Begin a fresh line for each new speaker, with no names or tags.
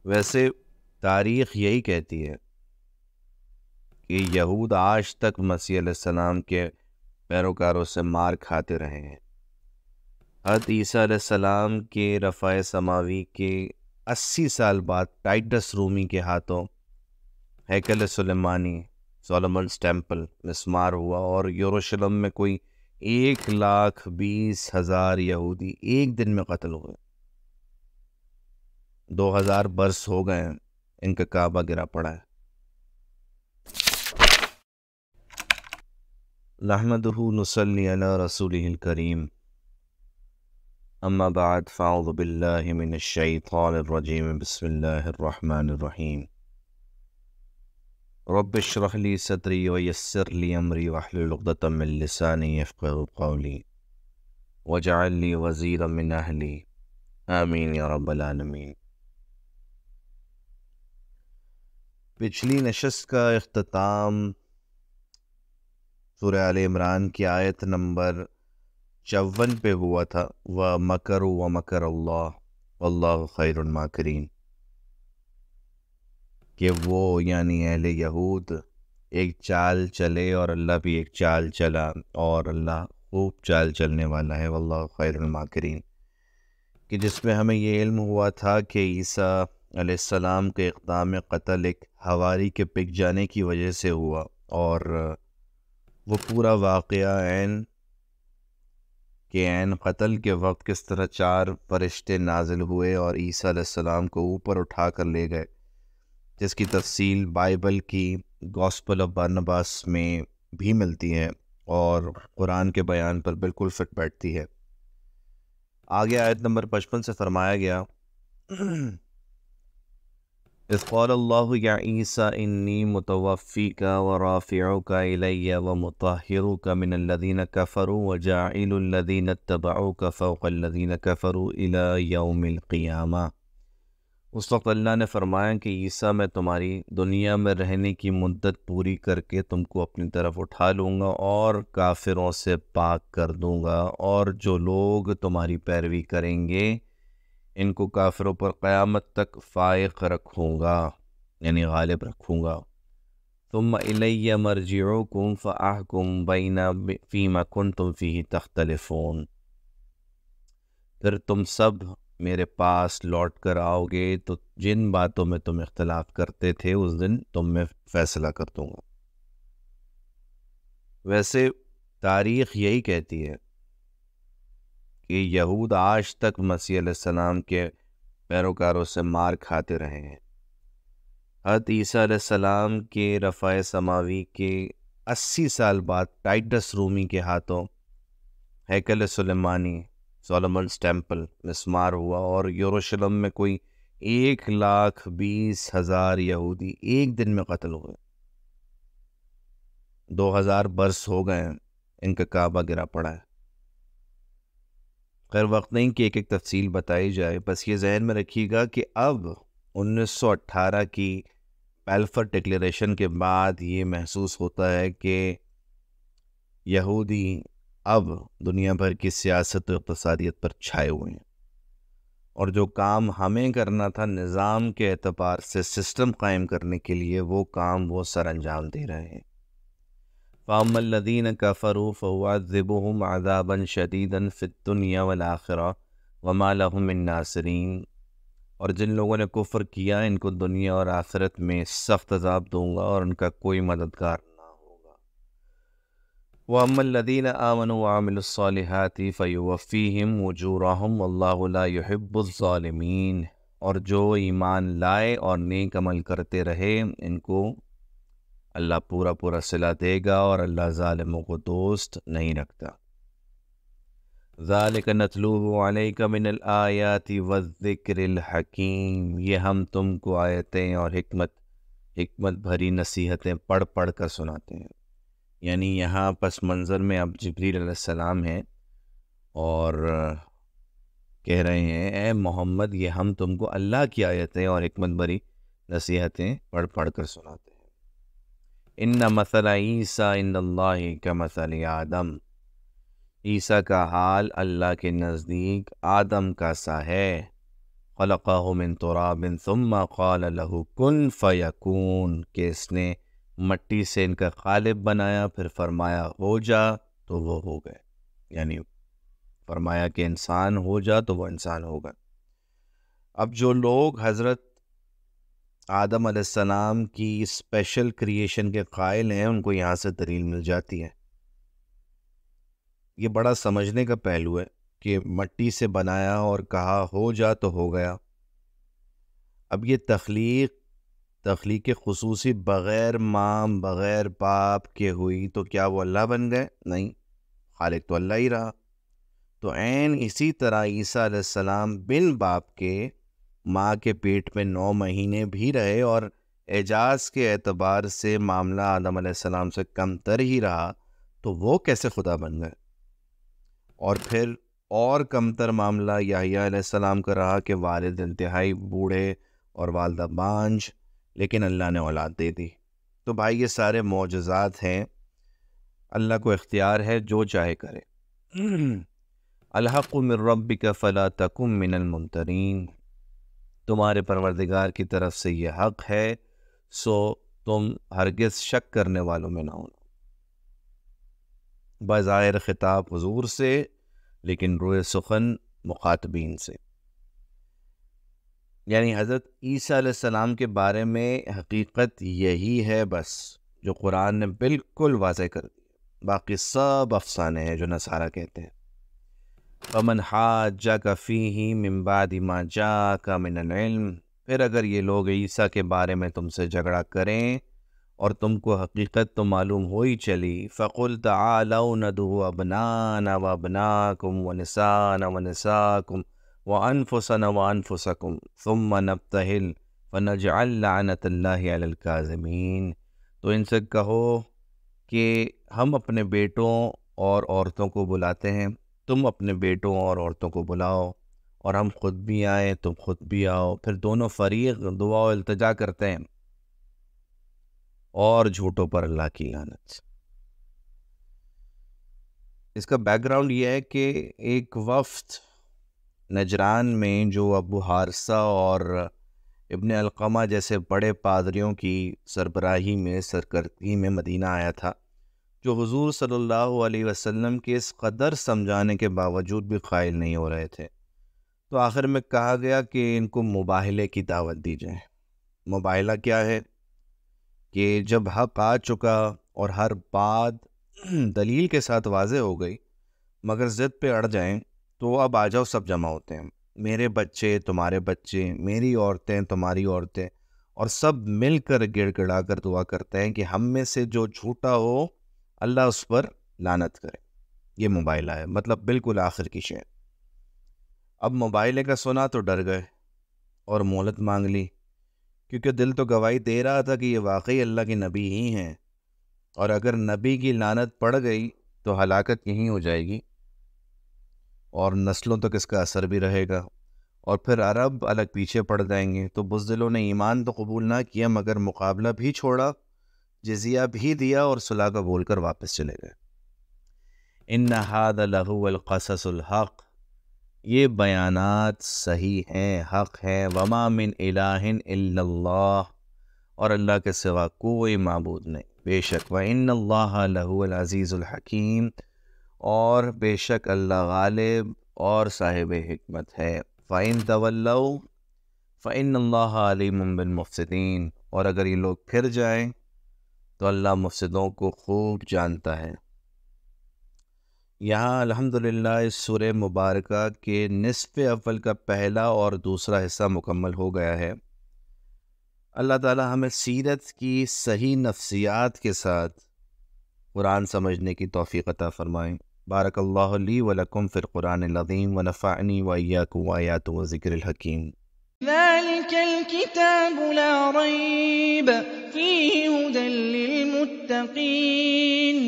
ویسے تاریخ یہی کہتی ہے کہ یہود آج تک مسیح علیہ السلام کے پیروکاروں سے مار کھاتے رہے ہیں۔ حضرت عیسیٰ علیہ السلام کے رفع سماوی کے 80 سال بعد ٹائٹس رومی کے ہاتھوں ہیکل سلیمانی سولومنس ٹیمپل مسمار ہوا اور یروشلم میں کوئی 1,20,000 یہودی ایک دن میں قتل ہوئے۔ 2000 برس ہو گئے ہیں ان کا کعبہ گرا پڑا ہے۔ نحمدہ نصلی علی رسولہ الکریم، اما بعد فاعوذ باللہ من الشیطان الرجیم، بسم اللہ الرحمن الرحیم۔ رب اشرح لی صدری ویسر لی امری واحلل عقدۃ من لسانی یفقہوا قولی واجعل لی وزیرا من اہلی آمین یا رب العالمین۔ پچھلی نشست کا اختتام سورہ آل عمران کی آیت نمبر 54 پہ ہوا تھا، وَمَكَرُوا وَمَكَرَ اللَّهُ وَاللَّهُ خَيْرُ الْمَاكِرِينَ، کہ وہ یعنی اہل یہود ایک چال چلے اور اللہ بھی ایک چال چلا، اور اللہ خوب چال چلنے والا ہے، وَاللَّهُ خَيْرُ الْمَاكِرِينَ، کہ جس میں ہمیں یہ علم ہوا تھا کہ عیسیٰ علیہ السلام کے اقدام قتل ایک حواری کے پک جانے کی وجہ سے ہوا، اور وہ پورا واقعہ عین قتل کے وقت کس طرح 4 فرشتے نازل ہوئے اور عیسیٰ علیہ السلام کو اوپر اٹھا کر لے گئے، جس کی تفصیل بائبل کی گاسپل آف بارنباس میں بھی ملتی ہے اور قرآن کے بیان پر بالکل فٹ بیٹھتی ہے۔ آگے آیت نمبر 55 سے فرمایا گیا، اذ قال اللہ یا عیسیٰ انی متوفیک ورافعک الی ومطہرک من الذین کفروا وجاعل الذین اتبعوک فوق الذین کفروا الی یوم القیامہ۔ اس وقت اللہ نے فرمایا کہ عیسیٰ میں تمہاری دنیا میں رہنے کی مدت پوری کر کے تم کو اپنی طرف اٹھا لوں گا اور کافروں سے پاک کر دوں گا، اور جو لوگ تمہاری پیروی کریں گے ان کو کافروں پر قیامت تک فائق رکھوں گا، یعنی غالب رکھوں گا۔ ثم الی مرجعکم فاحکم بین فیما کنتم فیہ تختلفون، پھر تم سب میرے پاس لوٹ کر آؤ گے تو جن باتوں میں تم اختلاف کرتے تھے اس دن تم میں فیصلہ کر دوں گا۔ ویسے تاریخ یہی کہتی ہے کہ یہود آج تک مسیح علیہ السلام کے پیروکاروں سے مار کھاتے رہے ہیں۔ حضرت عیسیٰ علیہ السلام کے رفع سماوی کے 80 سال بعد ٹائٹس رومی کے ہاتھوں ہیکل سلیمانی سولومنس ٹیمپل مسمار ہوا اور یروشلم میں کوئی 1,20,000 یہودی ایک دن میں قتل ہوئے۔ 2000 برس ہو گئے ہیں ان کا کعبہ گرا پڑا ہے۔ خیر وقت نہیں کہ ایک ایک تفصیل بتائی جائے، بس یہ ذہن میں رکھیے گا کہ اب 1918 کی بیلفر ڈکلیریشن کے بعد یہ محسوس ہوتا ہے کہ یہودی اب دنیا بھر کی سیاست و اقتصادیت پر چھائے ہوئے ہیں، اور جو کام ہمیں کرنا تھا نظام کے اعتبار سے سسٹم قائم کرنے کے لیے، وہ کام وہ سر انجام دے رہے ہیں۔ فَأَمَّا الَّذِينَ كَفَرُوا فَأُعَذِّبُهُمْ عَذَابًا شَدِيدًا فِي الدُّنْيَا وَالْآخِرَةِ وَمَا لَهُم مِّن نَّاصِرِينَ، اور جن لوگوں نے کفر کیا ان کو دنیا اور آخرت میں سخت عذاب دوں گا اور ان کا کوئی مددگار نہ ہوگا۔ وَأَمَّا الَّذِينَ آمَنُوا وَعَمِلُوا الصَّالِحَاتِ فَيُوَفِّيهِمْ أُجُورَهُمْ وَاللَّهُ لَا يُحِبُّ الظَّالِمِينَ، اور جو ایمان لائے اور نیک عمل کرتے رہے ان کو اللہ پورا پورا صلہ دے گا، اور اللہ ظالموں کو دوست نہیں رکھتا۔ ذَلِكَ نَتْلُوهُ عَلَيْكَ مِنَ الْآيَاتِ وَالذِّكْرِ الْحَكِيمِ، یہ ہم تم کو آیتیں اور حکمت بھری نصیحتیں پڑھ پڑھ کر سناتے ہیں۔ یعنی یہاں پس منظر میں اب جبریل علیہ السلام ہیں اور کہہ رہے ہیں اے محمد یہ ہم تم کو اللہ کی آیتیں اور حکمت بھری نصیحتیں پڑھ پڑھ کر سناتے ہیں۔ ان مثل عیسیٰ عند اللہ کمثل آدم، عیسیٰ کا حال اللہ کے نزدیک آدم کا سا ہے۔ خلقہ من تراب ثم قال له کن فیکون، کہ اس نے مٹی سے ان کا خالق بنایا، پھر فرمایا ہو جا تو وہ ہو گئے، یعنی فرمایا کہ انسان ہو جا تو وہ انسان ہوگا۔ اب جو لوگ حضرت آدم علیہ السلام کی اسپیشل کریشن کے قائل ہیں، ان کو یہاں سے دلیل مل جاتی ہے۔ یہ بڑا سمجھنے کا پہلو ہے کہ مٹی سے بنایا اور کہا ہو جا تو ہو گیا۔ اب یہ تخلیق خصوصی بغیر ماں بغیر باپ کے ہوئی، تو کیا وہ اللہ بن گئے؟ نہیں، خالق تو اللہ ہی رہا۔ تو عین اسی طرح عیسیٰ علیہ السلام بن باپ کے ماں کے پیٹ میں 9 مہینے بھی رہے، اور اعجاز کے اعتبار سے معاملہ آدم علیہ السلام سے کم تر ہی رہا، تو وہ کیسے خدا بن گئے؟ اور پھر اور کم تر معاملہ یحییٰ علیہ السلام کا رہا کہ والد انتہائی بوڑھے اور والدہ بانجھ، لیکن اللہ نے اولاد دے دی۔ تو بھائی یہ سارے معجزات ہیں، اللہ کو اختیار ہے جو چاہے کرے۔ الحق من ربک فلا تکن من الممترین، تمہارے پروردگار کی طرف سے یہ حق ہے، سو تم ہرگز شک کرنے والوں میں نہ ہونا۔ بظاہر خطاب حضور سے، لیکن روئے سخن مخاطبین سے، یعنی حضرت عیسیٰ علیہ السلام کے بارے میں حقیقت یہی ہے بس، جو قرآن نے بالکل واضح کر دی، باقی سب افسانے ہیں جو نصارہ کہتے ہیں۔ فَمَنْ حَاجَّكَ فِيهِ مِنْ بَعْدِ مَا جَاءَكَ مِنَ الْعِلْمِ، پھر اگر یہ لوگ عیسیٰ کے بارے میں تم سے جھگڑا کریں اور تم کو حقیقت تو معلوم ہو ہی چلی، فَقُلْ تَعَالَوْا نَدْعُ أَبْنَاءَنَا وَأَبْنَاءَكُمْ وَنِسَاءَنَا وَنِسَاءَكُمْ وَأَنفُسَنَا وَأَنفُسَكُمْ ثُمَّ نَبْتَهِلْ فَنَجْعَلْ لَعْنَةَ اللَّهِ عَلَى الْكَاذِبِينَ، تو ان سے کہو کہ ہم اپنے بیٹوں اور عورتوں کو بلاتے ہیں، تم اپنے بیٹوں اور عورتوں کو بلاؤ، اور ہم خود بھی آئیں تم خود بھی آؤ، پھر دونوں فریق دعا و التجا کرتے ہیں، اور جھوٹوں پر اللہ کی لعنت۔ اس کا بیک گراؤنڈ یہ ہے کہ ایک وفد نجران میں جو ابو حارثہ اور ابن علقمہ جیسے بڑے پادریوں کی سربراہی میں سرکردگی میں مدینہ آیا تھا، جو حضور صلی اللہ علیہ وسلم کے اس قدر سمجھانے کے باوجود بھی قائل نہیں ہو رہے تھے، تو آخر میں کہا گیا کہ ان کو مباہلے کی دعوت دی جائے۔ مباہلہ کیا ہے کہ جب حق آ چکا اور ہر بات دلیل کے ساتھ واضح ہو گئی، مگر ضد پہ اڑ جائیں، تو اب آ جاؤ، سب جمع ہوتے ہیں، میرے بچے تمہارے بچے، میری عورتیں تمہاری عورتیں، اور سب مل کر گڑ گڑا کر دعا کرتے ہیں کہ ہم میں سے جو جھوٹا ہو اللہ اس پر لعنت کرے۔ یہ مباہلہ ہے، مطلب بالکل آخر کی شے۔ اب مباہلے کا سنا تو ڈر گئے اور مہلت مانگ لی، کیونکہ دل تو گواہی دے رہا تھا کہ یہ واقعی اللہ کے نبی ہی ہیں، اور اگر نبی کی لعنت پڑ گئی تو ہلاکت یہیں ہو جائے گی، اور نسلوں تک اس کا اثر بھی رہے گا، اور پھر عرب الگ پیچھے پڑ جائیں گے۔ تو بزدلوں نے ایمان تو قبول نہ کیا، مگر مقابلہ بھی چھوڑا، جزیہ بھی دیا، اور صلح کا بول کر واپس چلے گئے۔ ان ھذا لہو القصص الحق، یہ بیانات صحیح ہیں، حق ہیں۔ وما من الہ الا اللہ، اور اللہ کے سوا کوئی معبود نہیں، بے شک وان اللہ لہو العزیز الحکیم، اور بے شک اللہ غالب اور صاحب حکمت ہے۔ فَإِن تَوَلَّوْا فَإِنَّ اللَّهَ عَلِيمٌ بِالْمُفْسِدِينَ، اور اگر یہ لوگ پھر جائیں تو اللہ مفسدوں کو خوب جانتا ہے۔ یہاں الحمدللہ اس سورہ مبارکہ کے نصف اول کا پہلا اور دوسرا حصہ مکمل ہو گیا ہے۔ اللہ تعالی ہمیں سیرت کی صحیح نفسیات کے ساتھ قرآن سمجھنے کی توفیق عطا فرمائیں۔ بارک اللہ لی ولکم فی القرآن العظیم ونفعنی وإیاکم وآیاتہ وذکر الحکیم۔
ذلك الكتاب لا ريب فيه هدى للمتقين